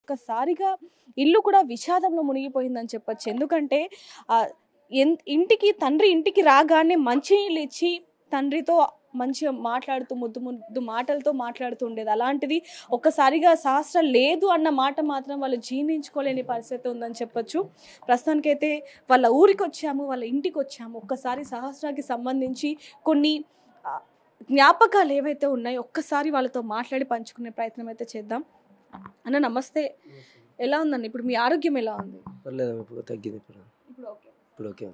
ఒక్కసారిగా ఇల్లు కూడా విషాదంలో మునిగిపోయిందని చెప్పొచ్చు. ఎందుకంటే ఆహ్, తండ్రి ఇంటికి రాగానే మంచినీళ్ళు ఇచ్చి తండ్రితో మంచిగా మాట్లాడుతూ ముద్దు ముద్దు మాటలతో మాట్లాడుతూ ఉండేది. అలాంటిది ఒక్కసారిగా సహస్ర లేదు అన్న మాట మాత్రం వాళ్ళు జీర్ణించుకోలేని పరిస్థితి ఉందని చెప్పొచ్చు. ప్రస్తుతానికైతే వాళ్ళ ఊరికొచ్చాము, వాళ్ళ ఇంటికొచ్చాము. ఒక్కసారి సహస్రాకి సంబంధించి కొన్ని ఆహ్, జ్ఞాపకాలు ఏవైతే ఉన్నాయో ఒక్కసారి వాళ్ళతో మాట్లాడి పంచుకునే ప్రయత్నం అయితే చేద్దాం. అన్న నమస్తే. ఎలా ఉందండి? ఇప్పుడు మీ ఆరోగ్యం ఎలా ఉంది? పర్లేదమ్మా, ఇప్పుడు తగ్గింది. ఇప్పుడు ఓకే. ఇప్పుడు ఓకే.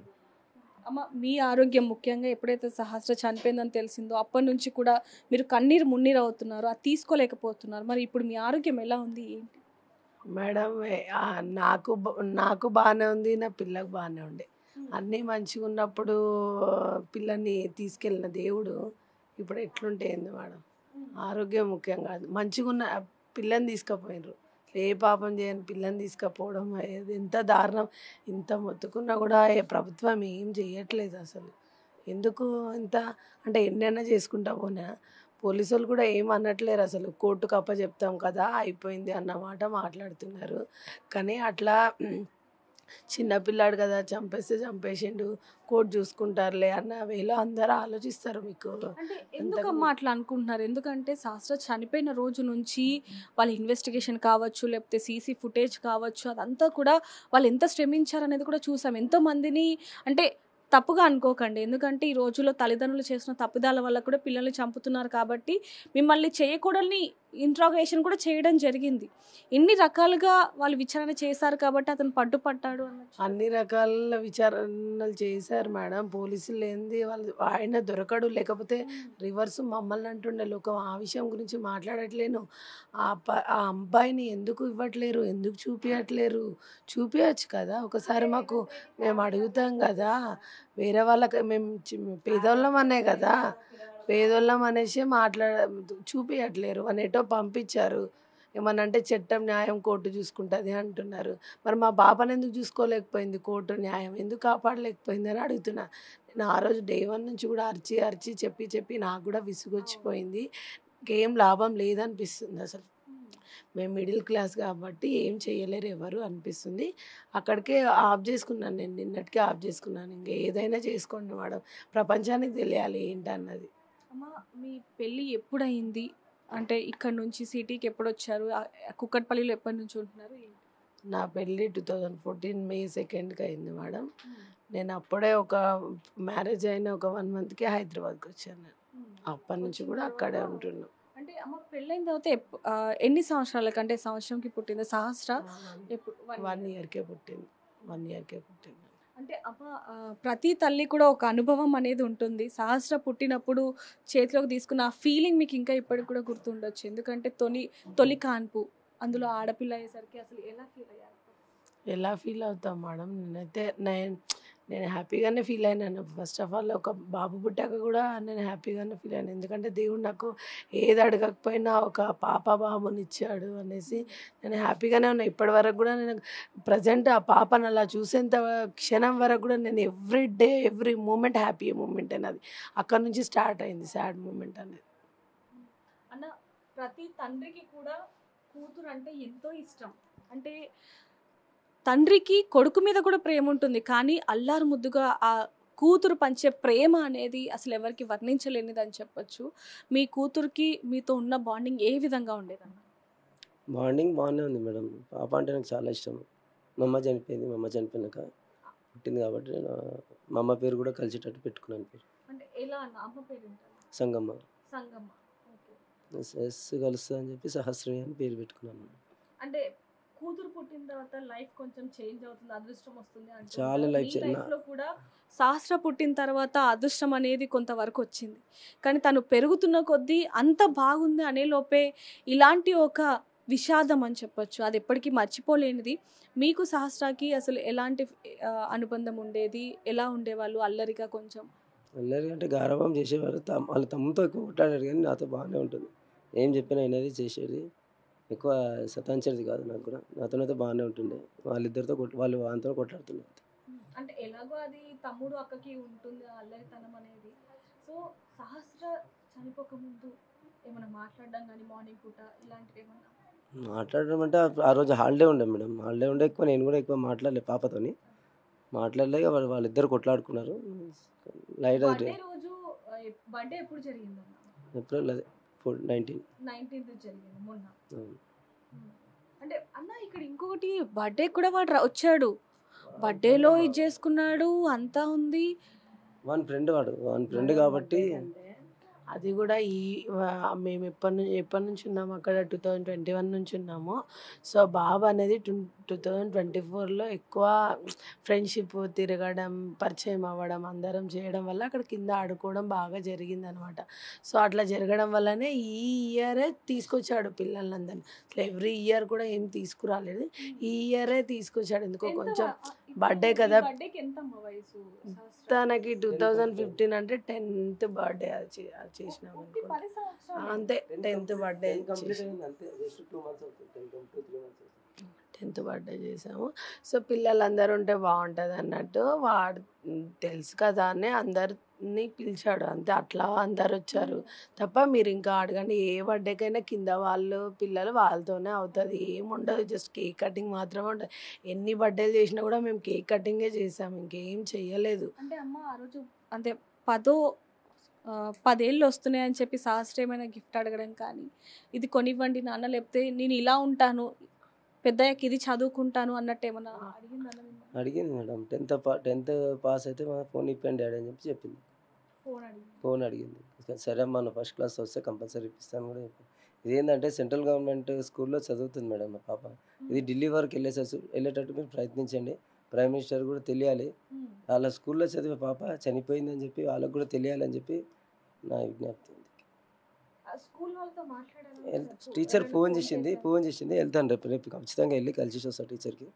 అమ్మ, మీ ఆరోగ్యం ముఖ్యంగా ఎప్పుడైతే సహస్ర చనిపోయిందని తెలిసిందో అప్పటి నుంచి కూడా మీరు కన్నీరు మున్నీరు అవుతున్నారు, అది తీసుకోలేకపోతున్నారు. మరి ఇప్పుడు మీ ఆరోగ్యం ఎలా ఉంది, ఏంటి? మేడం నాకు బాగానే ఉంది, నా పిల్లకు బాగానే ఉండే. అన్నీ మంచిగా ఉన్నప్పుడు పిల్లని తీసుకెళ్ళిన దేవుడు ఇప్పుడు ఎట్లుంటే ఏంది మేడం? ఆరోగ్యం ముఖ్యం కాదు. మంచిగా ఉన్న పిల్లని తీసుకుపోయినరు, ఏ పాపం చేయని పిల్లని తీసుకుపోవడం ఎంత దారుణం. ఇంత మొత్తుకున్నా కూడా ప్రభుత్వం ఏం చేయట్లేదు అసలు. ఎందుకు ఇంత అంటే ఎన్నైనా చేసుకుంటా పోనా? పోలీసు వాళ్ళు కూడా ఏం అనట్లేరు అసలు. కోర్టుకు అప్పచెప్తాం కదా అయిపోయింది అన్నమాట మాట్లాడుతున్నారు. కానీ అట్లా చిన్నపిల్లాడు కదా, చంపేస్తే చంపేసిండు, కోర్టు చూసుకుంటారులే అన్న వేలో అందరూ ఆలోచిస్తారు. మీకు అంటే ఎందుకమ్మా అట్లా అనుకుంటున్నారు? ఎందుకంటే శాస్త్ర చనిపోయిన రోజు నుంచి వాళ్ళ ఇన్వెస్టిగేషన్ కావచ్చు, లేకపోతే సీసీ ఫుటేజ్ కావచ్చు, అదంతా కూడా వాళ్ళు ఎంత శ్రమించారనేది కూడా చూసాం. ఎంతో మందిని అంటే తప్పుగా అనుకోకండి, ఎందుకంటే ఈ రోజుల్లో తల్లిదండ్రులు చేసిన తప్పిదాల వల్ల కూడా పిల్లల్ని చంపుతున్నారు కాబట్టి మిమ్మల్ని చేయకూడని ఇంట్రాగేషన్ కూడా చేయడం జరిగింది. ఇన్ని రకాలుగా వాళ్ళు విచారణ చేశారు కాబట్టి అతను పడ్డాడు అన్నట్టు. అన్ని రకాల విచారణలు చేశారు మేడం. పోలీసులు లేనిది వాళ్ళు ఆయన దొరకడు. లేకపోతే రివర్స్ మమ్మల్ని అంటుండే లోకం. ఆ విషయం గురించి మాట్లాడట్లేను. ఆ అబ్బాయిని ఎందుకు ఇవ్వట్లేరు, ఎందుకు చూపించట్లేరు? చూపించచ్చు కదా ఒకసారి. మేము అడుగుతాం కదా, వేరే వాళ్ళకి మేము పేదోళ్ళం అనే కదా, పేదోళ్ళం అనేసి చూపించట్లేరు. అనేటో పంపించారు. ఏమన్నా అంటే చట్టం న్యాయం కోర్టు చూసుకుంటుంది అంటున్నారు. మరి మా పాపను ఎందుకు చూసుకోలేకపోయింది కోర్టు, న్యాయం ఎందుకు కాపాడలేకపోయింది అని అడుగుతున్నా. నేను ఆ రోజు డే 1 నుంచి కూడా అరిచి చెప్పి నాకు కూడా విసుగొచ్చిపోయింది. ఇంకేం లాభం లేదనిపిస్తుంది అసలు. మేము మిడిల్ క్లాస్ కాబట్టి ఏం చేయలేరు ఎవరు అనిపిస్తుంది. అక్కడికే ఆఫ్ చేసుకున్నాను, నేను నిన్నటికే ఆఫ్ చేసుకున్నాను. ఇంకా ఏదైనా చేసుకోండి మేడం, ప్రపంచానికి తెలియాలి ఏంటన్నది. అమ్మ, మీ పెళ్ళి ఎప్పుడయింది? అంటే ఇక్కడ నుంచి సిటీకి ఎప్పుడు వచ్చారు? కుక్కట్పల్లిలో ఎప్పటి నుంచి ఉంటున్నారు? నా పెళ్ళి 2014 May 2కి అయింది మేడం. నేను అప్పుడే మ్యారేజ్ అయిన ఒక 1 monthకి హైదరాబాద్కి వచ్చాను. అప్పటి నుంచి కూడా అక్కడే ఉంటున్నాను. అంటే అమ్మ, పెళ్ళైన తర్వాత ఎన్ని సంవత్సరాలకి, అంటే సంవత్సరంకి పుట్టింది సహస్ర? 1 yearకే పుట్టింది. 1 yearకే పుట్టింది. అంటే అమ్మ, ప్రతి తల్లి కూడా ఒక అనుభవం అనేది ఉంటుంది. సహస్ర పుట్టినప్పుడు చేతిలోకి తీసుకున్న ఆ ఫీలింగ్ మీకు ఇంకా ఇప్పటికి కూడా గుర్తుండొచ్చు. ఎందుకంటే తొలి కాన్పు, అందులో ఆడపిల్ల అయ్యేసరికి అసలు ఎలా ఫీల్ అవుతాం మేడం? నేను హ్యాపీగానే ఫీల్ అయినాను. ఫస్ట్ ఆఫ్ ఆల్ ఒక బాబు పుట్టాక కూడా నేను హ్యాపీగానే ఫీల్ అయినాను. ఎందుకంటే దేవుడు నాకు ఏది అడగకపోయినా ఒక బాబుని ఇచ్చాడు అనేసి నేను హ్యాపీగానే ఉన్నా. ఇప్పటి వరకు కూడా నేను ప్రజెంట్ ఆ పాపను అలా చూసేంత క్షణం వరకు కూడా నేను every day every moment happy moment అనేది. అక్కడ నుంచి స్టార్ట్ అయింది సాడ్ మూమెంట్ అనేది. అన్న, ప్రతి తండ్రికి కూడా కూతురు అంటే ఎంతో ఇష్టం. అంటే తండ్రికి కొడుకు మీద కూడా ప్రేమ ఉంటుంది, కానీ అల్లారు ముద్దుగా ఆ కూతురు పంచే ప్రేమ అనేది అసలు ఎవరికి వర్ణించలేనిది అని చెప్పొచ్చు. మీ కూతురికి మీతో ఉన్న బాండింగ్ ఏ విధంగా ఉండేదన్న? బాండింగ్ బాగానే ఉంది మేడం. పాప అంటే నాకు చాలా ఇష్టం. మా అమ్మ చనిపోయింది. మా అమ్మ చనిపోయినాక పుట్టింది కాబట్టి నేను మా అమ్మ పేరు కూడా కలిసేటట్టు పెట్టుకున్నాను పేరు. అంటే ఎలా అన్న? అమ్మ పేరు సంగమ్మ. సంగమ్మ. ఎస్ కలుస్తుంది అని చెప్పి సహస్రమి అని పేరు పెట్టుకున్నాను. అంటే కూతురు పుట్టిన తర్వాత లైఫ్ కొంచెం చేంజ్ అవుతుంది, అదృష్టం వస్తుంది అంటే చాలా లైఫ్ లో కూడా సహస్ర పుట్టిన తర్వాత అదృష్టం అనేది కొంతవరకు వచ్చింది. కానీ తను పెరుగుతున్న కొద్దీ అంత బాగుంది అనే లోపే ఇలాంటి ఒక విషాదం అని చెప్పొచ్చు, అది ఎప్పటికీ మర్చిపోలేనిది. మీకు సహస్రాకి అసలు ఎలాంటి అనుబంధం ఉండేది? ఎలా ఉండేవాళ్ళు? అల్లరిగా కొంచెం? అల్లరి అంటే గారాబం చేసేవారు. వాళ్ళ తమ్ముతో ఎక్కువ కొట్లాడారు, కానీ నాతో బాగానే ఉంటుంది. ఏం చెప్పినా అయినది చేసేది. ఎక్కువ సతాంచేది కాదు. నాకు కూడా నాతోనైతే బాగానే ఉంటుండే. వాళ్ళిద్దరితో వాళ్ళు వాళ్ళతో కొట్లాడుతున్నారు. అంటే ఎలాగో అది తమ్ముడు అక్కకి ఉంటుంది అల్లరితనం అనేది. సో సహస్ర చనిపోక ముందు ఏమైనా మాట్లాడడం కానీ మార్నింగ్ పూట ఇలాంటివి ఏమన్నా? మాట్లాడడం అంటే ఆ రోజు హాలిడే ఉండే మేడం. హాలిడే ఉండే ఎక్కువ నేను కూడా ఎక్కువ మాట్లాడలే పాపతోని. మాట్లాడలే ఇక వాళ్ళిద్దరు కొట్లాడుకున్నారు. లైట్ అది బర్త్డే రోజు బర్త్డే ఎప్పుడు జరిగిందన్న? ఏప్రిల్ అదే 19. 19th జరిగింది మొన్న. అవును. అంటే అన్న ఇక్కడ ఇంకొకటి బర్త్డే కూడా వాడు వచ్చాడు. బర్త్డేలో ఇది చేసుకున్నాడు అంతా ఉంది. వాని ఫ్రెండ్ కాబట్టి అది కూడా మేము ఎప్పటి నుంచి ఉన్నాము అక్కడ 2021 నుంచి ఉన్నాము. సో బాబు అనేది 2024లో ఎక్కువ ఫ్రెండ్షిప్ తిరగడం, పరిచయం అవ్వడం, అందరం చేయడం వల్ల అక్కడ కింద ఆడుకోవడం బాగా జరిగిందనమాట. సో అట్లా జరగడం వల్లనే ఈ ఇయరే తీసుకొచ్చాడు పిల్లలందరినీ. అసలు ఎవ్రీ ఇయర్ కూడా ఏం తీసుకురాలేదు, ఈ ఇయరే తీసుకొచ్చాడు. ఎందుకో కొంచెం బర్త్డే కదా తనకి 2015 అంటే 10th బర్త్డే చేసినాం అంతే. 10th బర్త్డే 10th బర్త్డే చేసాము. సో పిల్లలందరూ ఉంటే బాగుంటుంది అన్నట్టు వాడు తెలుసు కదా అని అందరినీ పిలిచాడు అంతే. అట్లా అందరు వచ్చారు తప్ప మీరు ఇంకా అడగండి ఏ బర్త్డేకైనా కింద వాళ్ళు పిల్లలు వాళ్ళతోనే అవుతుంది, ఏముండదు. జస్ట్ కేక్ కటింగ్ మాత్రమే ఉంటుంది. ఎన్ని బర్త్డేలు చేసినా కూడా మేము కేక్ కటింగే చేసాము, ఇంకేం చెయ్యలేదు. అంటే అమ్మ ఆ రోజు అంటే 10 ఏళ్ళు వస్తున్నాయని చెప్పి సహస్రమైన గిఫ్ట్ అడగడం కానీ, ఇది కొనివ్వండి నాన్న, లేకపోతే నేను ఇలా ఉంటాను పెద్దయ్యాక ఇది చదువుకుంటాను అన్నట్టు ఏమన్నా అడిగింది మేడం. 10th పాస్ అయితే మా ఫోన్ ఇప్పండి డాడీ అని చెప్పింది. ఫోన్ అడిగింది. సరే అమ్మా నువ్వు ఫస్ట్ క్లాస్ వస్తే కంపల్సరీ ఇప్పిస్తాను కూడా చెప్పింది. ఇదేంటంటే సెంట్రల్ గవర్నమెంట్ స్కూల్లో చదువుతుంది మేడం మా పాప. ఇది ఢిల్లీ వరకు వెళ్ళేటట్టు మీరు ప్రయత్నించండి. ప్రైమ్ మినిస్టర్ కూడా తెలియాలి, వాళ్ళ స్కూల్లో చదివే పాప చనిపోయిందని చెప్పి వాళ్ళకు కూడా తెలియాలని చెప్పి నా విజ్ఞప్తి. టీచర్ ఫోన్ చేసింది వెళ్తాను రేపు ఖచ్చితంగా వెళ్ళి కలిసి వస్తాను. టీచర్కి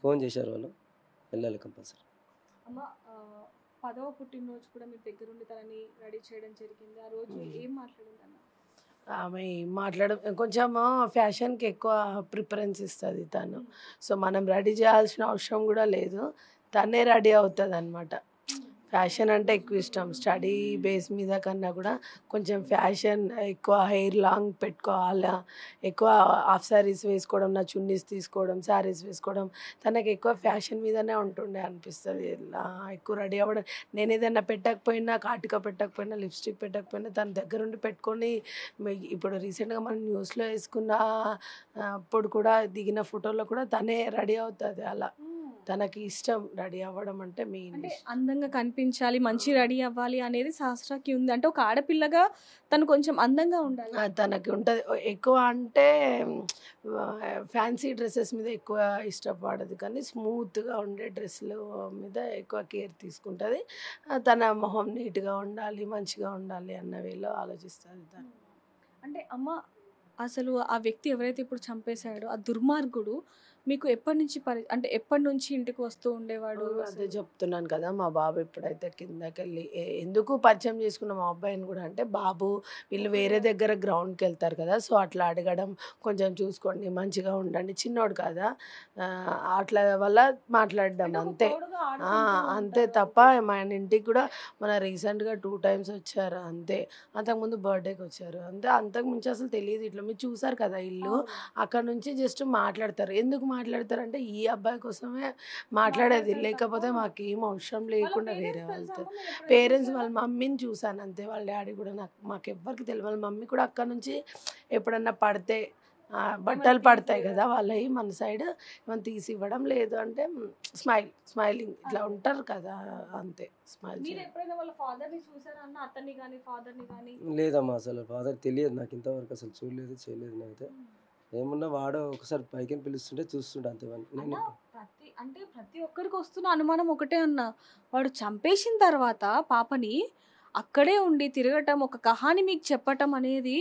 ఫోన్ చేశారు, వాళ్ళు వెళ్ళాలి కంపల్సరీ. అమ్మ 10వ పుట్టినరోజు కూడా మీ దగ్గర ఉండి తనని రెడీ చేయడం జరిగింది. ఆ రోజు ఏం మాట్లాడింది అన్న? ఆమె కొంచెం ఫ్యాషన్కి ఎక్కువ ప్రిఫరెన్స్ ఇస్తుంది తను. సో మనం రెడీ చేయాల్సిన అవసరం కూడా లేదు, తనే రెడీ అవుతుంది అనమాట. ఫ్యాషన్ అంటే ఎక్కువ ఇష్టం. స్టడీ బేస్ మీద కన్నా కూడా కొంచెం ఫ్యాషన్ ఎక్కువ, హెయిర్ లాంగ్ పెట్టుకోవాలా, ఎక్కువ హాఫ్ శారీస్ వేసుకోవడం, నా చున్నీస్ తీసుకోవడం, శారీస్ వేసుకోవడం, తనకి ఎక్కువ ఫ్యాషన్ మీదనే ఉంటుండే అనిపిస్తుంది. ఎక్కువ రెడీ అవ్వడం, నేను ఏదైనా పెట్టకపోయినా, కాటుక పెట్టకపోయినా, లిప్స్టిక్ పెట్టకపోయినా తన దగ్గర ఉండి పెట్టుకొని, ఇప్పుడు రీసెంట్గా మనం న్యూస్లో వేసుకున్న అప్పుడు కూడా దిగిన ఫోటోలో కూడా తనే రెడీ అవుతుంది. అలా తనకి ఇష్టం రెడీ అవ్వడం అంటే మెయిన్. అందంగా కనిపించాలి, మంచి రెడీ అవ్వాలి అనేది శాస్త్రకి ఉంది. అంటే ఒక ఆడపిల్లగా తను కొంచెం అందంగా ఉండాలి, తనకి ఉంటుంది. ఎక్కువ అంటే ఫ్యాన్సీ డ్రెస్సెస్ మీద ఎక్కువ ఇష్టపడదు, కానీ స్మూత్గా ఉండే డ్రెస్సులు మీద ఎక్కువ కేర్ తీసుకుంటుంది. తన మొహం నీట్గా ఉండాలి, మంచిగా ఉండాలి అన్న వేలో ఆలోచిస్తుంది తను. అంటే అమ్మ అసలు ఆ వ్యక్తి ఎవరైతే ఇప్పుడు చంపేశాడో ఆ దుర్మార్గుడు మీకు ఎప్పటి నుంచి ఇంటికి వస్తూ ఉండేవాడు? అదే చెప్తున్నాను కదా, మా బాబు ఎప్పుడైతే కిందకి వెళ్ళి ఎందుకు పరిచయం చేసుకున్న మా అబ్బాయిని కూడా అంటే, బాబు వీళ్ళు వేరే దగ్గర గ్రౌండ్కి వెళ్తారు కదా, సో అట్లా అడగడం, కొంచెం చూసుకోండి, మంచిగా ఉండండి, చిన్నోడు కదా అట్లా వల్ల మాట్లాడడం అంతే. అంతే తప్ప మన ఇంటికి కూడా మన రీసెంట్గా 2 times వచ్చారు అంతే. అంతకుముందు బర్త్డేకి వచ్చారు అంతే. అంతకుమించి అసలు తెలియదు. ఇట్లా మీరు చూసారు కదా ఇల్లు, అక్కడ నుంచి జస్ట్ మాట్లాడతారు. ఎందుకు మాట్లాడతారంటే ఈ అబ్బాయి కోసమే మాట్లాడేది, లేకపోతే మాకేం అవసరం లేకుండా వేరే వాళ్ళతో. పేరెంట్స్ వాళ్ళ మమ్మీని చూసాను అంతే, వాళ్ళ డాడీ కూడా మాకు ఎవ్వరికి తెలియదు. వాళ్ళ మమ్మీ కూడా అక్కడ నుంచి ఎప్పుడన్నా పడితే బట్టలు పడతాయి కదా వాళ్ళవి, మన సైడ్ ఏమైనా తీసి ఇవ్వడం, లేదు అంటే స్మైలింగ్ ఇట్లా ఉంటారు కదా అంతే. స్మైల్ లేదమ్మా, అసలు ఫాదర్ తెలియదు నాకు ఇంతవరకు, అసలు చూడలేదు, చేయలేదు. నేనైతే ఏమున్నా వాడు ఒకసారి పైకి పిలుస్తుంటే చూస్తుండే అంతే. నేను ప్రతి ఒక్కరికి వస్తున్న అనుమానం ఒకటే అన్న, వాడు చంపేసిన తర్వాత పాపని అక్కడే ఉండి తిరగటం, ఒక కహాని మీకు చెప్పటం అనేది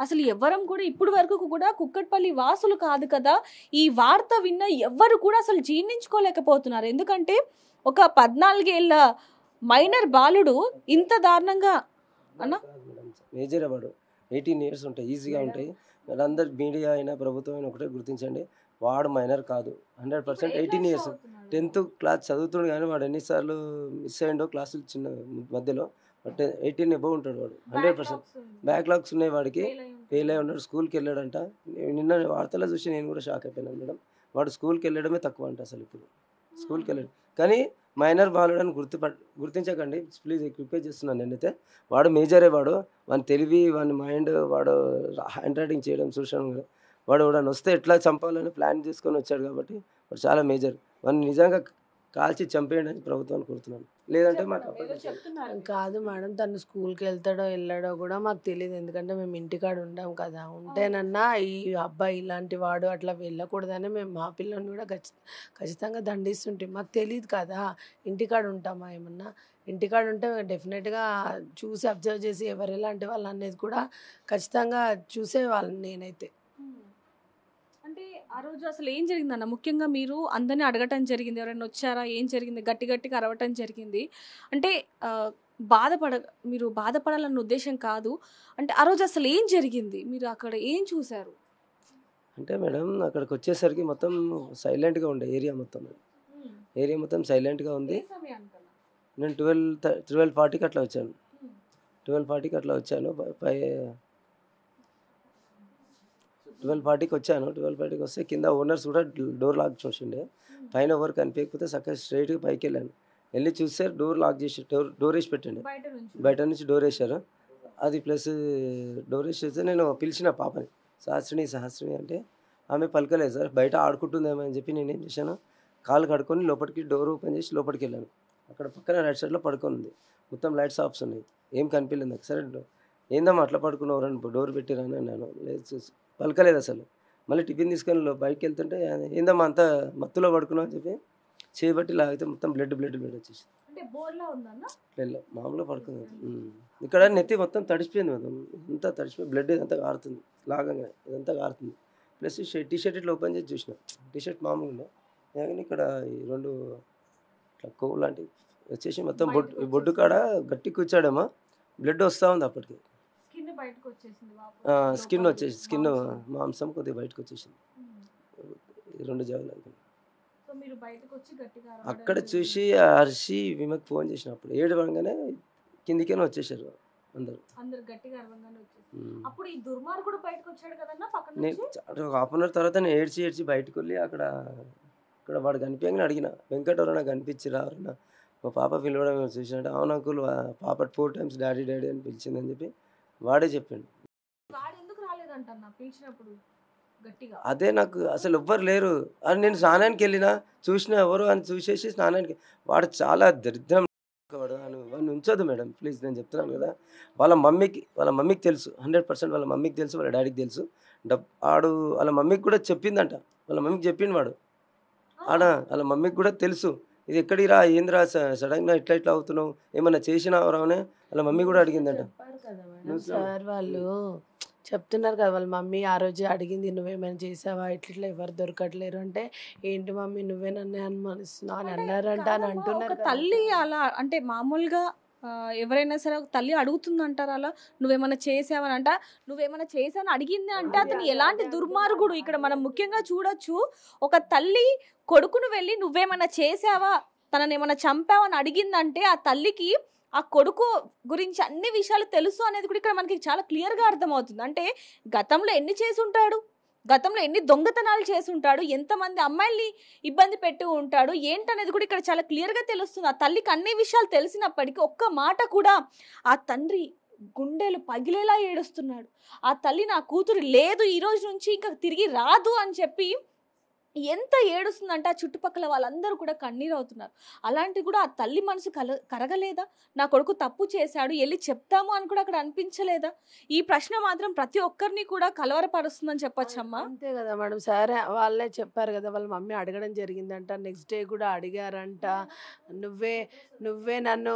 అసలు ఎవ్వరం కూడా ఇప్పుడు వరకు కూడా కుక్కట్పల్లి వాసులు కాదు కదా, ఈ వార్త విన్న ఎవ్వరు కూడా అసలు జీర్ణించుకోలేకపోతున్నారు. ఎందుకంటే ఒక 14 ఏళ్ళ మైనర్ బాలుడు ఇంత దారుణంగా అన్న, మేజర్ వాడు 18 years ఉంటాయి, ఈజీగా ఉంటాయి. అందరు మీడియా అయినా ప్రభుత్వం అయినా ఒకటే గుర్తించండి, వాడు మైనర్ కాదు, 100% 18 years. 10th క్లాస్ చదువుతుండు కానీ వాడు ఎన్నిసార్లు మిస్ అయ్యిండో క్లాసులు చిన్న మధ్యలో. 18 above ఉంటాడు వాడు, 100%. బ్యాక్లాగ్స్ ఉన్నాయి వాడికి. ఫెయిల్ అయి ఉన్నాడు, స్కూల్కి వెళ్ళాడంట. నిన్న వార్తల్లో చూసి నేను కూడా షాక్ అయిపోయినాను మేడం. వాడు స్కూల్కి వెళ్ళడమే తక్కువ అంట అసలు ఇప్పుడు, స్కూల్కి వెళ్ళాడు. కానీ మైనర్ బాలుడని గుర్తించకండి ప్లీజ్, రిక్వెస్ట్ చేస్తున్నాను నేనైతే. వాడు మేజరే, వాడి తెలివి, వాడి మైండ్, వాడు హ్యాండ్ రైటింగ్ చేయడం చూసాను కదా. వాడు వస్తే ఎట్లా చంపాలని ప్లాన్ చేసుకొని వచ్చాడు కాబట్టి వాడు చాలా మేజర్. వాడిని నిజంగా కాల్చి చంపేయండి అని ప్రభుత్వాన్ని కోరుతున్నాను. లేదంటే మాకు కాదు మేడం, తను స్కూల్కి వెళ్ళాడో కూడా మాకు తెలియదు. ఎందుకంటే మేము ఇంటికాడ ఉండాం కదా. ఉంటేనన్నా ఈ అబ్బాయి ఇలాంటి వాడు అట్లా వెళ్ళకూడదని మేము మా పిల్లల్ని కూడా ఖచ్చితంగా దండిస్తుంటాం. మాకు తెలియదు కదా, ఇంటికాడ ఉంటామా ఏమన్నా. ఇంటికాడ ఉంటే డెఫినెట్గా చూసి అబ్జర్వ్ చేసి ఎవరు ఎలాంటి వాళ్ళు అనేది కూడా ఖచ్చితంగా చూసేవాళ్ళని నేనైతే. అంటే ఆ రోజు అసలు ఏం జరిగిందన్న? ముఖ్యంగా మీరు అందరినీ అడగటం జరిగింది, ఎవరైనా వచ్చారా, ఏం జరిగింది, గట్టిగా అరవటం జరిగింది. అంటే మీరు బాధపడాలన్న ఉద్దేశం కాదు. అంటే ఆ రోజు అసలు ఏం జరిగింది, మీరు అక్కడ ఏం చూసారు? అంటే మేడం అక్కడికి వచ్చేసరికి మొత్తం సైలెంట్గా ఉండే ఏరియా మొత్తం సైలెంట్గా ఉంది. నేను 12:40కి అట్లా వచ్చాను. 12:40కి అట్లా వచ్చాను. 12:40కి వచ్చాను. 12:40కి వస్తే కింద ఓనర్స్ కూడా డోర్ లాక్ చూసిండే. పైన ఎవరు కనిపించకపోతే చక్కగా స్ట్రైట్గా పైకి వెళ్ళాను. వెళ్ళి చూస్తే డోర్ లాక్ చేసి డోర్ వేసి పెట్టండి. బయట నుంచి డోర్ వేసారు. అది ప్లస్ డోర్ వేసేస్తే నేను పిలిచిన పాపని, సహస్రిని అంటే ఆమె పలకలేదు సార్. బయట ఆడుకుంటుందేమో అని చెప్పి నేనేం చేశాను, కాలు కడుక్కొని లోపలికి డోర్ ఓపెన్ చేసి లోపలికి వెళ్ళాను. అక్కడ పక్కన రైట్ సైడ్లో పడుకొని ఉంది. మొత్తం లైట్స్ ఆఫ్స్ ఉన్నాయి, ఏం కనిపించలేదు నాకు. సరే ఏందమ్మా అట్లా పడుకున్నావు, డోర్ పెట్టిరాని అన్నాను. లేదు పలకలేదు అసలు. మళ్ళీ టిఫిన్ తీసుకొని బయటకు వెళ్తుంటే ఏందమ్మా అంతా మత్తులో పడుకున్నావు అని చెప్పి చేయబట్టి లాగితే మొత్తం బ్లడ్ వచ్చేసి మామూలుగా పడుకుంది. ఇక్కడ నెత్తి మొత్తం తడిసిపోయింది, మొత్తం అంతా తడిసిపోయి బ్లడ్ ఇదంతా కారుతుంది, లాగంగా ఇదంతా కారుతుంది. ప్లస్ టీషర్ట్ ఇట్లా ఓపెన్ చేసి చూసిన, టీషర్ట్ మామూలుగా ఉండే కానీ ఇక్కడ ఈ 2 ఇట్లా కొవ్వు లాంటివి వచ్చేసి మొత్తం బొడ్డు కాడ గట్టి కూర్చాడేమో, బ్లడ్ వస్తూ ఉంది అప్పటికి. స్కిన్ మాంసం కొద్దిగా బయటకు వచ్చేసింది 2 జాగాలు. అక్కడ చూసి అరిసి విమకి ఫోన్ చేసినప్పుడు ఏడవగానే కిందికైనా వచ్చేసారు అందరు. ఒక హాఫ్ అన్ అవర్ తర్వాత నేను ఏడ్చి బయటకు వెళ్ళి అక్కడ వాడు కనిపించగానే అడిగిన, వెంకట్ ఎవరైనా కనిపించిరా, ఎవరైనా మా పాప పిలవడం చూసినట్టు. అవును అంకుల్, పాప 4 times డాడీ అని పిలిచిందని చెప్పి వాడే చెప్పిండు. అదే నాకు అసలు ఎవ్వరు లేరు అని నేను స్నానానికి వెళ్ళినా చూసిన ఎవరు అని చూసేసి స్నానానికి. వాడు చాలా దరిద్రం, వాడిని ఉంచొద్దు మేడం ప్లీజ్, నేను చెప్తున్నాను కదా. వాళ్ళ మమ్మీకి తెలుసు, 100% వాళ్ళ మమ్మీకి తెలుసు, వాళ్ళ డాడీకి తెలుసు. వాడు వాళ్ళ మమ్మీకి కూడా చెప్పిందంట, వాళ్ళ మమ్మీకి చెప్పిండు వాడు. వాళ్ళ మమ్మీకి కూడా తెలుసు ఇది ఎక్కడిరా, ఏందిరా సడన్గా ఇట్లా అవుతున్నావు, ఏమన్నా చేసినావురా అని వాళ్ళ మమ్మీ కూడా అడిగిందంట. సార్ వాళ్ళు చెప్తున్నారు కదా, వాళ్ళ మమ్మీ ఆ రోజు అడిగింది, నువ్వేమైనా చేసావా, ఇట్లా ఎవరు దొరకట్లేరు అంటే, ఏంటి మమ్మీ నువ్వే నన్ను అనుమానిస్తున్నావు అని అన్నారంట అని అంటున్నారు. తల్లి అలా అంటే మామూలుగా ఎవరైనా సరే తల్లి అడుగుతుందంటారు అలా, నువ్వేమైనా చేసావని అంట. నువ్వేమైనా చేసావని అడిగింది అంటే అతను ఎలాంటి దుర్మార్గుడు ఇక్కడ మనం ముఖ్యంగా చూడొచ్చు. ఒక తల్లి కొడుకును వెళ్ళి నువ్వేమైనా చేసావా, తనని ఏమైనా చంపావని అడిగిందంటే ఆ తల్లికి ఆ కొడుకు గురించి అన్ని విషయాలు తెలుసు అనేది కూడా ఇక్కడ మనకి చాలా క్లియర్గా అర్థమవుతుంది. అంటే గతంలో ఎన్ని చేసి ఉంటాడు, గతంలో ఎన్ని దొంగతనాలు చేసి ఉంటాడు, ఎంతమంది అమ్మాయిల్ని ఇబ్బంది పెట్టి ఉంటాడు ఏంటనేది కూడా ఇక్కడ చాలా క్లియర్గా తెలుస్తుంది. ఆ తల్లికి అన్ని విషయాలు తెలిసినప్పటికీ ఒక్క మాట కూడా ఆ తండ్రి గుండెలు పగిలేలా ఏడుస్తున్నాడు. ఆ తల్లి నా కూతురు లేదు, ఈ రోజు నుంచి ఇంకా తిరిగి రాదు అని చెప్పి ఎంత ఏడుస్తుందంటే ఆ చుట్టుపక్కల వాళ్ళందరూ కూడా కన్నీరు అవుతున్నారు. అలాంటి కూడా ఆ తల్లి మనసు కరగలేదా, నా కొడుకు తప్పు చేశాడు వెళ్ళి చెప్తాము అని కూడా అక్కడ అనిపించలేదా? ఈ ప్రశ్న మాత్రం ప్రతి ఒక్కరిని కూడా కలవరపరుస్తుందని చెప్పొచ్చమ్మా. అంతే కదా మేడం, సరే వాళ్ళే చెప్పారు కదా, వాళ్ళ మమ్మీ అడగడం జరిగిందంట, నెక్స్ట్ డే కూడా అడిగారంట, నువ్వే నన్ను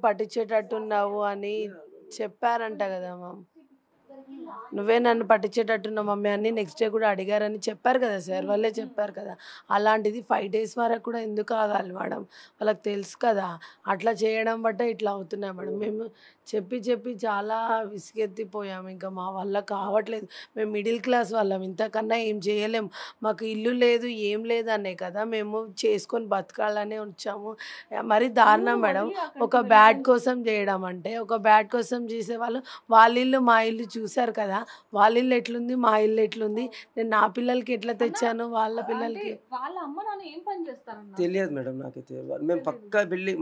పట్టించేటట్టున్నావు అని చెప్పారంట కదా మ్యామ్. నువ్వే నన్ను పట్టించేటట్టున్నావు మమ్మీ అని నెక్స్ట్ డే కూడా అడిగారని చెప్పారు కదా సార్, వాళ్ళే చెప్పారు కదా. అలాంటిది 5 days వరకు కూడా ఎందుకు ఆగాలి మేడం, వాళ్ళకి తెలుసు కదా అట్లా చేయడం బట్టే ఇట్లా అవుతున్నాయి మేడం. మేము చెప్పి చెప్పి చాలా విసిగెత్తిపోయాం. ఇంకా మా వల్ల కావట్లేదు. మేము మిడిల్ క్లాస్ వాళ్ళం. ఇంతకన్నా ఏం చేయలేం. మాకు ఇల్లు లేదు, ఏం లేదనే కదా మేము చేసుకొని బతకాలనే వచ్చాము. మరి దారుణం మేడం. ఒక బ్యాట్ కోసం చేయడం అంటే, ఒక బ్యాట్ కోసం చేసేవాళ్ళు వాళ్ళ ఇల్లు మా ఇల్లు చూశారు కదా! వాళ్ళ ఇల్లు ఎట్లుంది, మా ఇల్లు ఎట్లుంది, నేను నా పిల్లలకి ఎట్లా తెచ్చాను, వాళ్ళ పిల్లలకి. వాళ్ళ అమ్మ నాన్న ఏం పని చేస్తారన్న? తెలియదు మేడం నాకైతే. మేము పక్కా బిల్డింగ్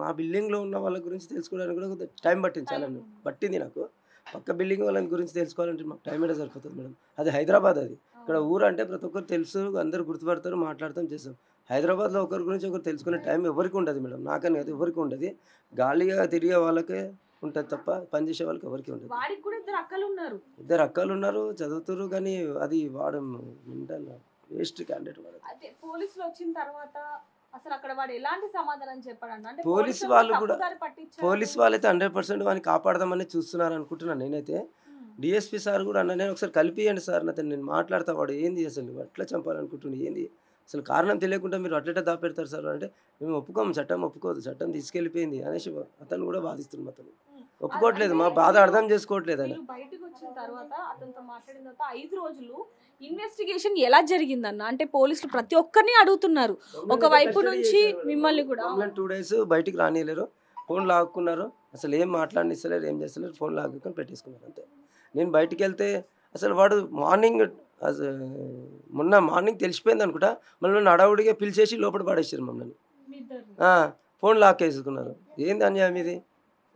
మా బిల్డింగ్లో ఉన్న వాళ్ళ గురించి తెలుసుకోవడానికి కూడా కొంచెం టైం పట్టింది, చాలా పట్టింది నాకు. పక్క బిల్డింగ్ వాళ్ళ గురించి తెలుసుకోవాలంటే మాకు టైం అయితే సరిపోతుంది మేడం. అది హైదరాబాద్. అది ఇక్కడ ఊరు అంటే ప్రతి ఒక్కరు తెలుసు, అందరు గుర్తుపడతారు, మాట్లాడతాం, చేస్తాం. హైదరాబాద్లో ఒకరి గురించి ఒకరు తెలుసుకునే టైం ఎవరికి ఉండదు మేడం. నాకని కాదు, ఎవరికి ఉండదు. గాలిగా తిరిగే వాళ్ళకే ఉంటుంది తప్ప పనిచేసే వాళ్ళకి ఎవరికి ఉండదు. వాడికి కూడా ఇద్దరు అక్కలు ఉన్నారు, చదువుతారు, కానీ అది వాడు మెంటల్ వేస్ట్ క్యాండిడేట్ వాడు. అయితే పోలీసులు వచ్చిన తర్వాత అసలు అక్కడ వాడు ఎలాంటి సమాధానం చెప్పాడన్న? అంటే పోలీసు వాళ్ళు కూడా, పోలీసు వాళ్ళైతే 100% వాడిని కాపాడదామని చూస్తున్నారు అనుకుంటున్నాను నేనైతే. డిఎస్పీ సార్ కూడా అన్న, నేను ఒకసారి కలిపియండి సార్, నేను మాట్లాడతా, వాడు ఏంది అసలు అట్లా చంపాలనుకుంటున్నాను, ఏంది అసలు కారణం తెలియకుండా మీరు అట్లెట్లా దాపెడతారు సార్ అంటే, మేము ఒప్పుకోము, చట్టం ఒప్పుకోదు, చట్టం తీసుకెళ్ళిపోయింది అనేసి అతను కూడా బాధిస్తున్నాం. అతను ఒప్పుకోవట్లేదు, మా బాధ అర్థం చేసుకోవట్లేదు. అని బయటకు వచ్చిన తర్వాత అతనితో మాట్లాడిన తర్వాత 5 రోజులు ఇన్వెస్టిగేషన్ ఎలా జరిగిందన్న? అంటే పోలీసులు ప్రతి ఒక్కరిని అడుగుతున్నారు, ఒక వైపు నుంచి మిమ్మల్ని కూడా. 2 days బయటికి రానియలేరు, ఫోన్ లాక్కున్నారు, అసలు ఏం మాట్లాడిస్తలేరు, ఏం చేస్తలేరు, ఫోన్ లాక్కుని పెట్టేసుకున్నారు అంతే. నేను బయటికి వెళ్తే అసలు వాడు మొన్న మార్నింగ్ తెలిసిపోయింది అనుకుంటా, మళ్ళీ అడవుడిగా పిలిచేసి లోపల పడేసారు మమ్మల్ని. ఫోన్ లాక్ వేసుకున్నారు. ఏంది అన్యాయం ఇది?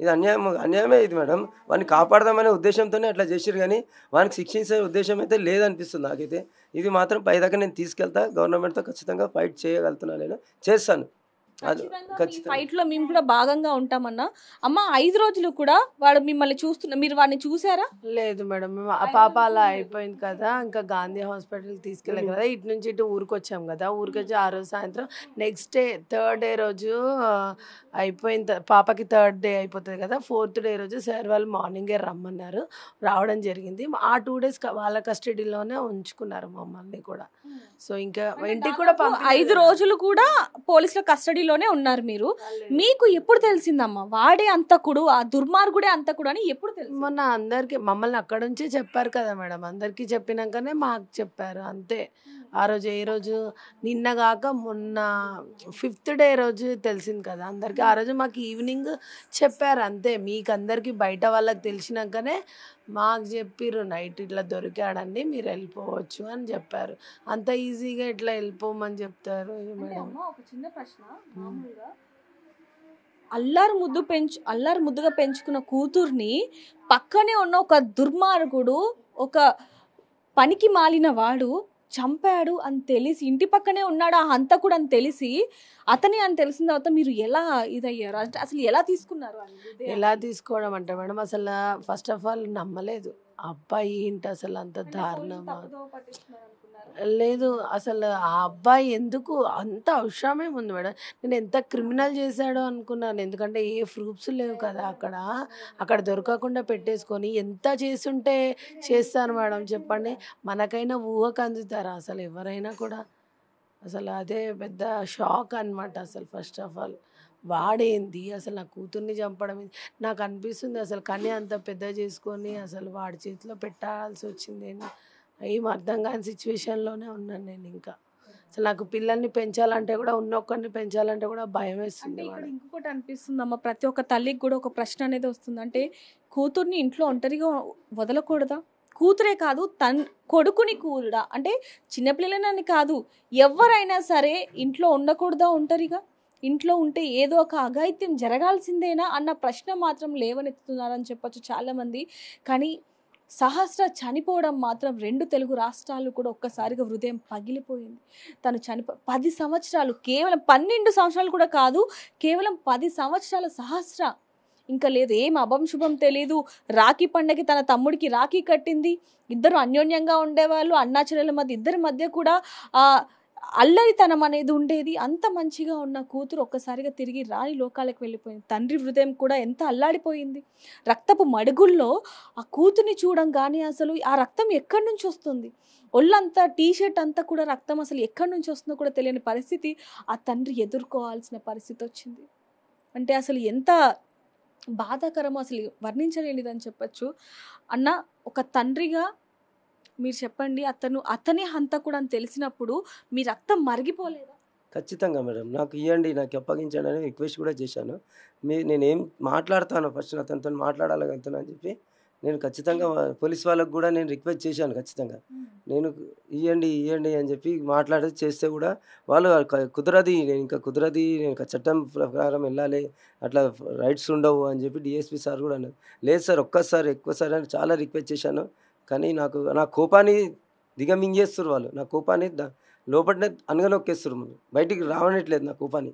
ఇది అన్యాయమే ఇది మేడం. వాడిని కాపాడదామనే ఉద్దేశంతోనే అట్లా చేసారు, కానీ వానికి శిక్షించే ఉద్దేశం అయితే లేదనిపిస్తుంది నాకైతే. ఇది మాత్రం పైదాకా నేను తీసుకెళ్తా, గవర్నమెంట్తో ఖచ్చితంగా ఫైట్ చేయగలుగుతున్నా, నేను చేస్తాను. ఫైట్ లో మేము కూడా భాగంగా ఉంటామన్నా. అమ్మ 5 రోజులు కూడా వాడు మిమ్మల్ని చూస్తున్నా, మీరు వాడిని చూసారా? లేదు మేడం, ఆ పాప అలా అయిపోయింది కదా, ఇంకా గాంధీ హాస్పిటల్కి తీసుకెళ్ళాం కదా, ఇటు నుంచి ఇటు ఊరికి వచ్చాం కదా, ఊరికి వచ్చి ఆ రోజు సాయంత్రం నెక్స్ట్ డే 3rd day రోజు అయిపోయిన పాపకి 3rd day అయిపోతుంది కదా, 4th day రోజు సార్ వాళ్ళు మార్నింగే రమ్మన్నారు, రావడం జరిగింది. ఆ 2 days వాళ్ళ కస్టడీలోనే ఉంచుకున్నారు మమ్మల్ని కూడా. సో ఇంకా ఇంటికి కూడా 5 రోజులు కూడా పోలీసుల కస్టడీలోనే ఉన్నారు మీరు. మీకు ఎప్పుడు తెలిసిందమ్మా వాడే అంతకుడు, ఆ దుర్మార్గుడే అంతకుడు అని ఎప్పుడు తెలిసింది? మొన్న అందరికి మమ్మల్ని అక్కడ నుంచే చెప్పారు కదా మేడం, అందరికి చెప్పినాకనే మాకు చెప్పారు అంతే. ఆ రోజు ఏ రోజు నిన్నగాక మొన్న 5th day రోజు తెలిసింది కదా అందరికి. ఆ రోజు మాకు ఈవినింగ్ చెప్పారు అంతే. మీకు అందరికి బయట వాళ్ళకి తెలిసినాకనే మాకు చెప్పిర్రు, నైట్ ఇట్లా దొరికాడండి, మీరు వెళ్ళిపోవచ్చు అని చెప్పారు. అంత ఈజీగా ఇట్లా వెళ్ళిపోమని చెప్తారు మేడం? ఒక చిన్న ప్రశ్న, మామూలుగా అల్లారు ముద్దుగా పెంచుకున్న కూతుర్ని పక్కనే ఉన్న ఒక దుర్మార్గుడు, ఒక పనికి మాలిన వాడు చంపాడు అని తెలిసి, ఇంటి పక్కనే ఉన్నాడు ఆ హంతకుడు అని తెలిసి, అతని అని తెలిసిన తర్వాత మీరు ఎలా ఇదయ్యారు? అంటే అసలు ఎలా తీసుకున్నారు? ఎలా తీసుకోవడం అంటే మేడం, అసలు ఫస్ట్ ఆఫ్ ఆల్ నమ్మలేదు. అబ్బాయి ఏంటి అసలు అంత దారుణమా? లేదు, అసలు ఆ అబ్బాయి ఎందుకు అంత అవసరమే ఉంది మేడం. నేను ఎంత క్రిమినల్ చేశాడో అనుకున్నాను, ఎందుకంటే ఏ ప్రూఫ్స్ లేవు కదా అక్కడ దొరకకుండా పెట్టేసుకొని. ఎంత చేసుంటే చేస్తాను మేడం చెప్పండి? మనకైనా ఊహకు అందుతారా అసలు ఎవరైనా కూడా? అసలు అదే పెద్ద షాక్ అనమాట. అసలు ఫస్ట్ ఆఫ్ ఆల్ వాడేంది అసలు నా కూతుర్ని చంపడం నాకు అనిపిస్తుంది అసలు. కానీ అంత పెద్ద చేసుకొని అసలు వాడి చేతిలో పెట్టాల్సి వచ్చింది, ఏం అర్థం కాని సిచ్యువేషన్లోనే ఉన్నాను నేను. ఇంకా అసలు నాకు పిల్లల్ని పెంచాలంటే కూడా, ఉన్నొక్కరిని పెంచాలంటే కూడా భయం వేస్తుంది. ఇంకొకటి అనిపిస్తుంది అమ్మ, ప్రతి ఒక్క తల్లికి కూడా ఒక ప్రశ్న అనేది వస్తుంది, అంటే కూతుర్ని ఇంట్లో ఒంటరిగా వదలకూడదా? కూతురే కాదు, కొడుకుని కూడా, అంటే చిన్నపిల్లలని కాదు, ఎవరైనా సరే ఇంట్లో ఉండకూడదా ఒంటరిగా? ఇంట్లో ఉంటే ఏదో ఒక అఘాయిత్యం జరగాల్సిందేనా అన్న ప్రశ్న మాత్రం లేవనెత్తుతున్నారని చెప్పొచ్చు చాలామంది. కానీ సహస్ర చనిపోవడం మాత్రం 2 తెలుగు రాష్ట్రాలు కూడా ఒక్కసారిగా హృదయం పగిలిపోయింది. తను 10 సంవత్సరాలు, కేవలం 12 సంవత్సరాలు కూడా కాదు, కేవలం 10 సంవత్సరాల సహస్ర ఇంకా లేదు, ఏం అభం శుభం తెలీదు. రాఖీ పండగకి తన తమ్ముడికి రాఖీ కట్టింది, ఇద్దరు అన్యోన్యంగా ఉండేవాళ్ళు, అన్నా చెల్లెల మధ్య ఇద్దరి మధ్య కూడా అల్లరితనం అనేది ఉండేది. అంత మంచిగా ఉన్న కూతురు ఒక్కసారిగా తిరిగి రాని లోకాలకు వెళ్ళిపోయింది. తండ్రి హృదయం కూడా ఎంత అల్లాడిపోయింది. రక్తపు మడుగుల్లో ఆ కూతుర్ని చూడంగానే అసలు ఆ రక్తం ఎక్కడి నుంచి వస్తుంది, ఒళ్ళంతా టీషర్ట్ అంతా కూడా రక్తం అసలు ఎక్కడి నుంచి వస్తుందో కూడా తెలియని పరిస్థితి ఆ తండ్రి ఎదుర్కోవాల్సిన పరిస్థితి వచ్చింది. అంటే అసలు ఎంత బాధాకరమో అసలు వర్ణించలేనిదని చెప్పొచ్చు. అన్న ఒక తండ్రిగా మీరు చెప్పండి అతనే హంతకుడు అని తెలిసినప్పుడు మీ రక్తం మరిగిపోలేదా? ఖచ్చితంగా మేడం. నాకు ఇయ్యండి, నాకు అప్పగించండి అని రిక్వెస్ట్ కూడా చేశాను. నేనేం మాట్లాడతాను ఫస్ట్ అతనితోని మాట్లాడగలుగుతాను అని చెప్పి నేను ఖచ్చితంగా పోలీస్ వాళ్ళకి కూడా నేను రిక్వెస్ట్ చేశాను ఖచ్చితంగా. నేను ఇయ్యండి, ఇయ్యండి అని చెప్పి మాట్లాడి చేస్తే కూడా వాళ్ళు కుదరది, నేను చట్టం ప్రకారం వెళ్ళాలి, అట్లా రైట్స్ ఉండవు అని చెప్పి డీఎస్పీ సార్ కూడా అన్నారు. లేదు సార్ ఒక్కసారి ఎక్కువసారి అని చాలా రిక్వెస్ట్ చేశాను. కానీ నా కోపాన్ని దిగమింగేస్తుర్రు వాళ్ళు. నా కోపాన్ని లోపటనే అనగనొక్కేస్తుర్రు ముందు. బయటికి రావనట్లేదు నా కోపాన్ని.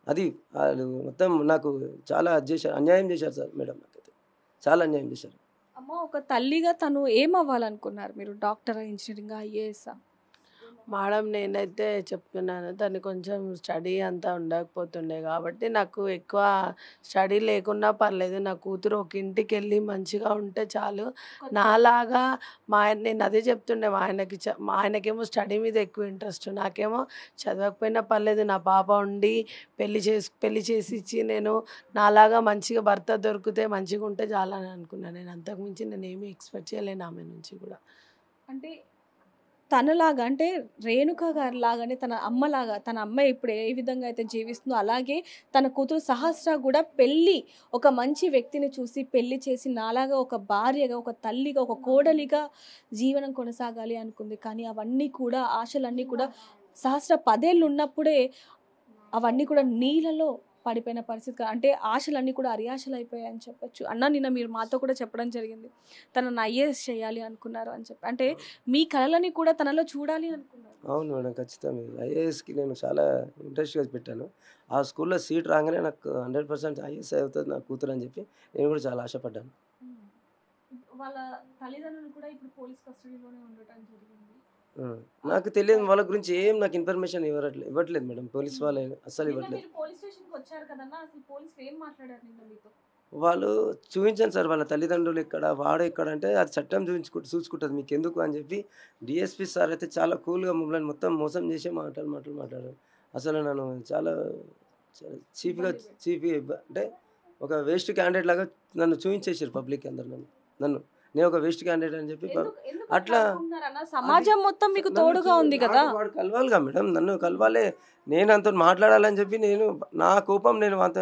అది ఆళ్ళు మొత్తం నాకు చాలా అన్యాయం చేశారు సార్ మేడం నాకైతే. చాలా అన్యాయం చేశారు. అమ్మ ఒక తల్లిగా తను ఏమవ్వాలనుకున్నారు మీరు? డాక్టరా? ఇంజినీరింగా? ఐఏఎస్సా? మేడం నేనైతే చెప్తున్నాను తను కొంచెం స్టడీ అంతా ఉండకపోతుండే కాబట్టి నాకు ఎక్కువ స్టడీ లేకున్నా పర్లేదు, నా కూతురు ఒక ఇంటికి వెళ్ళి మంచిగా ఉంటే చాలు. నాలాగా నేను అదే చెప్తుండే మా ఆయనకేమో స్టడీ మీద ఎక్కువ ఇంట్రెస్ట్, నాకేమో చదవకపోయినా పర్లేదు నా పాప ఉండి పెళ్లి చేసి ఇచ్చి నేను నాలాగా మంచిగా భర్త దొరికితే మంచిగా ఉంటే చాలని అనుకున్నాను. నేను అంతకుమించి నేను ఏమీ ఎక్స్పెక్ట్ చేయలేను ఆమె నుంచి కూడా. అంటే తనలాగా అంటే రేణుక గారి లాగానే తన అమ్మలాగా, తన అమ్మ ఇప్పుడు ఏ విధంగా అయితే జీవిస్తుందో అలాగే తన కూతురు సహస్ర కూడా ఒక మంచి వ్యక్తిని చూసి పెళ్లి చేసి నాలాగా ఒక భార్యగా, ఒక తల్లిగా, ఒక కోడలిగా జీవనం కొనసాగాలి అనుకుంది. కానీ అవన్నీ కూడా ఆశలన్నీ కూడా సహస్ర 10 ఏళ్ళు ఉన్నప్పుడే అవన్నీ కూడా నీళ్ళలో పడిపోయిన పరిస్థితి. అంటే ఆశలన్నీ కూడా అరియాశలు అయిపోయాయని చెప్పొచ్చు. అన్న నిన్న మీరు మాతో కూడా చెప్పడం జరిగింది, తనను ఐఏఎస్ చేయాలి అనుకున్నారు అని చెప్పి. అంటే మీ కళలని కూడా తనలో చూడాలి అనుకున్నారు. అవును మేడం. ఖచ్చితంగా. ఐఏఎస్‌కి నేను చాలా ఇంట్రెస్ట్‌గా పెట్టాను. ఆ స్కూల్‌లో సీట్ రాగానే నాకు 100% ఐఏఎస్ అవుతది నా కూతురు అని చెప్పి నేను కూడా చాలా ఆశపడ్డాను. వాళ్ళ తల్లిదండ్రులు కూడా ఇప్పుడు పోలీస్ కస్టడీలోనే ఉండటం జరిగింది. నాకు తెలియదు వాళ్ళ గురించి నాకు ఇన్ఫర్మేషన్ ఇవ్వట్లేదు మేడం. పోలీస్ వాళ్ళే అస్సలు నిన్న ఇవ్వట్లేదు. మీరు పోలీస్ స్టేషన్‌కి వచ్చారు కదన్నా, అసలు పోలీసులు ఏం మాట్లాడారు నిన్న మీతో? వాళ్ళు చూయించాను సార్ వాళ్ళ తల్లిదండ్రులు ఎక్కడ, వాడెక్కడ అంటే అది చట్టం చూసుకుంటది మీకెందుకు అని చెప్పి డీఎస్పీ సార్ అయితే చాలా కూల్‌గా మమ్మల్ని మొత్తం మోసం చేసే మాటలు మాట్లాడారు. అసలు నన్ను చాలా చీప్‌గా అంటే ఒక వేస్ట్ క్యాండిడేట్ లాగా నన్ను చూయించేసారు పబ్లిక్ అందరు నన్ను. నేను ఒక వేస్ట్ క్యాండిడేట్ అని చెప్పి ఎందుకు అట్లా అనుకుంటున్నారన్న? సమాజం మొత్తం మీకు తోడుగా ఉంది కదా. వాడు కలవాలిగా మేడం, నన్ను కలవాలి, నేను అంత మాట్లాడాలని చెప్పి నా కోపం నేను అంత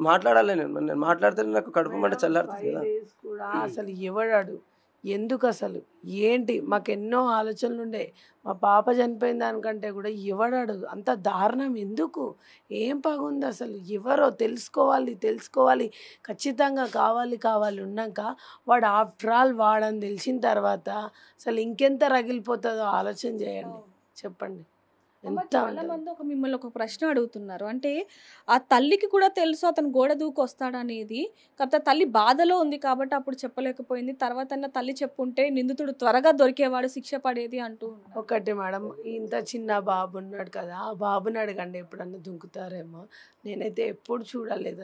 మాట్లాడాలి, నేను మాట్లాడితే నాకు కడుపు మంట చల్లారుతుంది కదా. 5 days కూడా అసలు ఎవడాడు ఎందుకు అసలు ఏంటి మాకు ఎన్నో ఆలోచనలు ఉండే. మా పాప చనిపోయిన దానికంటే కూడా ఎవడాడు అంత దారుణం ఎందుకు, ఏం పగుంది అసలు, ఎవరో తెలుసుకోవాలి ఖచ్చితంగా కావాలి ఉన్నాక వాడు ఆఫ్టర్ ఆల్ వాడని తెలిసిన తర్వాత అసలు ఇంకెంత రగిలిపోతుందో ఆలోచన చేయండి, చెప్పండి ఎంత చాలా ఉంటుంది. మంది మిమ్మల్ని ఒక ప్రశ్న అడుగుతున్నారు. అంటే ఆ తల్లికి కూడా తెలుసు అతను గోడ దూకి వస్తాడనేది, కాకపోతే తల్లి బాధలో ఉంది కాబట్టి అప్పుడు చెప్పలేకపోయింది. తర్వాత తల్లి చెప్పుంటే నిందితుడు త్వరగా దొరికేవాడు, శిక్ష పడేది అంటూ ఉన్నారు. ఒకటి మేడం, ఇంత చిన్న బాబు ఉన్నాడు కదా, ఆ బాబుని అడగండి ఎప్పుడన్నా దుంకుతారేమో. నేనైతే ఎప్పుడు చూడలేదు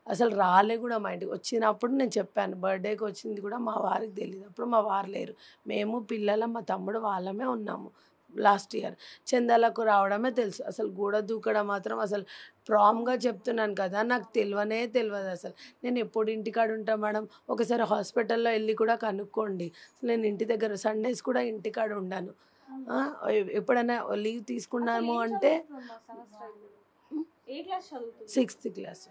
అసలు రాలే కూడా మా ఇంటికి. వచ్చినప్పుడు నేను చెప్పాను, బర్త్డేకి వచ్చింది కూడా మా వారికి తెలియదు, అప్పుడు మా వారు లేరు, మేము పిల్లలు మా తమ్ముడు వాళ్ళమే ఉన్నాము. లాస్ట్ ఇయర్ చందాలకు రావడమే తెలుసు, అసలు గోడ దూకడం మాత్రం అసలు ప్రామ్గా చెప్తున్నాను కదా, నాకు తెలియదు అసలు. నేను ఎప్పుడు ఇంటికాడ ఉంటా మేడం, ఒకసారి హాస్పిటల్లో వెళ్ళి కూడా కనుక్కోండి. నేను ఇంటి దగ్గర సండేస్ కూడా ఇంటికాడ ఉండాను. ఎప్పుడైనా లీవ్ తీసుకున్నాము అంటే 6th క్లాస్.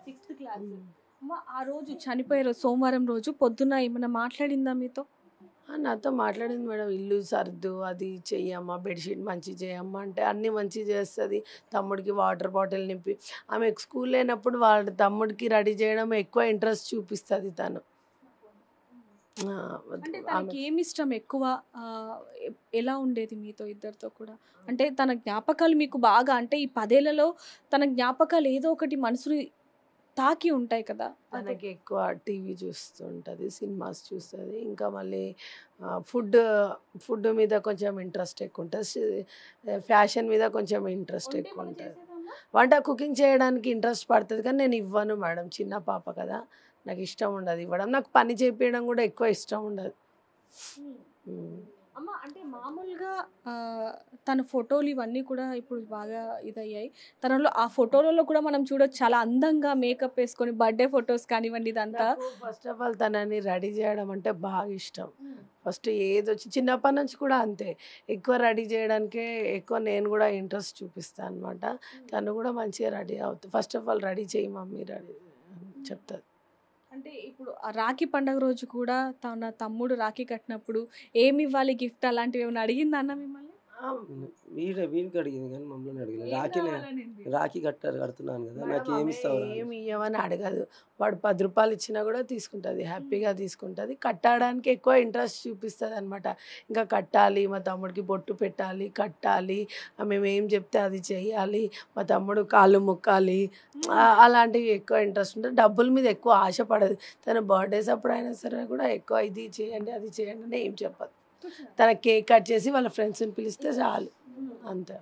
ఆ రోజు చనిపోయే సోమవారం రోజు పొద్దున్న ఏమైనా మాట్లాడిందా మీతో? నాతో మాట్లాడింది మేడం, ఇల్లు సర్దు, అది చెయ్యమ్మా, బెడ్షీట్ మంచి చేయమ్మా అంటే అన్నీ మంచి చేస్తుంది. తమ్ముడికి వాటర్ బాటిల్ నింపి, ఆమె స్కూల్ లేనప్పుడు వాళ్ళ తమ్ముడికి రెడీ చేయడం ఎక్కువ ఇంట్రెస్ట్ చూపిస్తుంది తను. అంటే తనకి ఏమి ఇష్టం ఎక్కువ? ఎలా ఉండేది మీతో ఇద్దరితో కూడా? అంటే తన జ్ఞాపకాలు మీకు బాగా, అంటే ఈ 10 ఏళ్లలో తన జ్ఞాపకాలు ఏదో ఒకటి మనసుని తాకి ఉంటాయి కదా. తనకి ఎక్కువ టీవీ చూస్తుంటుంది, సినిమాస్ చూస్తుంది, ఇంకా మళ్ళీ ఫుడ్ మీద కొంచెం ఇంట్రెస్ట్ ఎక్కువ ఉంటుంది, ఫ్యాషన్ మీద కొంచెం ఇంట్రెస్ట్ ఎక్కువ ఉంటుంది. వంట కుకింగ్ చేయడానికి ఇంట్రెస్ట్ పడుతుంది కానీ నేను ఇవ్వను మేడం, చిన్న పాప కదా, నాకు ఇష్టం ఉండదు ఇవ్వడం. నాకు పని చేపించడం కూడా ఎక్కువ ఇష్టం ఉండదు. అమ్మ అంటే మామూలుగా తన ఫోటోలు ఇవన్నీ కూడా ఇప్పుడు బాగా ఇదయ్యాయి. తనలో ఆ ఫోటోలలో కూడా మనం చూడొచ్చు చాలా అందంగా మేకప్ వేసుకొని బర్త్‌డే ఫోటోస్ కానివ్వండి ఇదంతా. నాకు ఫస్ట్ ఆఫ్ ఆల్ తనని రెడీ చేయడం అంటే బాగా ఇష్టం. ఫస్ట్ ఏదొచ్చి చిన్నప్పటి నుంచి కూడా అంతే. ఎక్కువ రెడీ చేయడానికే ఎక్కువ నేను కూడా ఇంట్రెస్ట్ చూపిస్తా అనమాట. తను కూడా మంచిగా రెడీ అవుతుంది. ఫస్ట్ ఆఫ్ ఆల్ రెడీ చెయ్యి మమ్మీ రెడీ చెప్తది. అంటే ఇప్పుడు ఆ రాఖీ పండుగ రోజు కూడా తన తమ్ముడు రాఖీ కట్టినప్పుడు ఏమివ్వాలి గిఫ్ట్ అలాంటివి ఏమైనా అడిగిందా అన్న మిమ్మల్ని? ఆ! వీడికి అడిగింది కానీ మమ్మల్ని అడగలేదు. ఏం కావాలనింది? రాఖీ కడుతున్నాను కదా, మేడం నాకు ఏమి ఆమె ఇస్తావు ఏమి ఇయ్యమని అడగదు. వాడు 10 రూపాయలు ఇచ్చినా కూడా తీసుకుంటది. హ్యాపీగా తీసుకుంటది. కట్టడానికి ఎక్కువ ఇంట్రెస్ట్ చూపిస్తదనమాట. ఇంకా కట్టాలి, మా తమ్ముడికి బొట్టు పెట్టాలి, కట్టాలి, మేమేం చెప్తే అది చెయ్యాలి, మా తమ్ముడు కాళ్ళు మొక్కాలి, అలాంటివి ఎక్కువ ఇంట్రెస్ట్ ఉంటది. డబ్బుల మీద ఎక్కువ ఆశ పడదు. తన బర్త్‌డేస్ అప్పుడైనా సరే కూడా ఎక్కువ ఇది చేయండి, అది చేయండి అని ఏం చెప్పదు. తన కేక్ కట్ చేసి వాళ్ళ ఫ్రెండ్స్‌ని పిలిస్తే చాలు అంతే.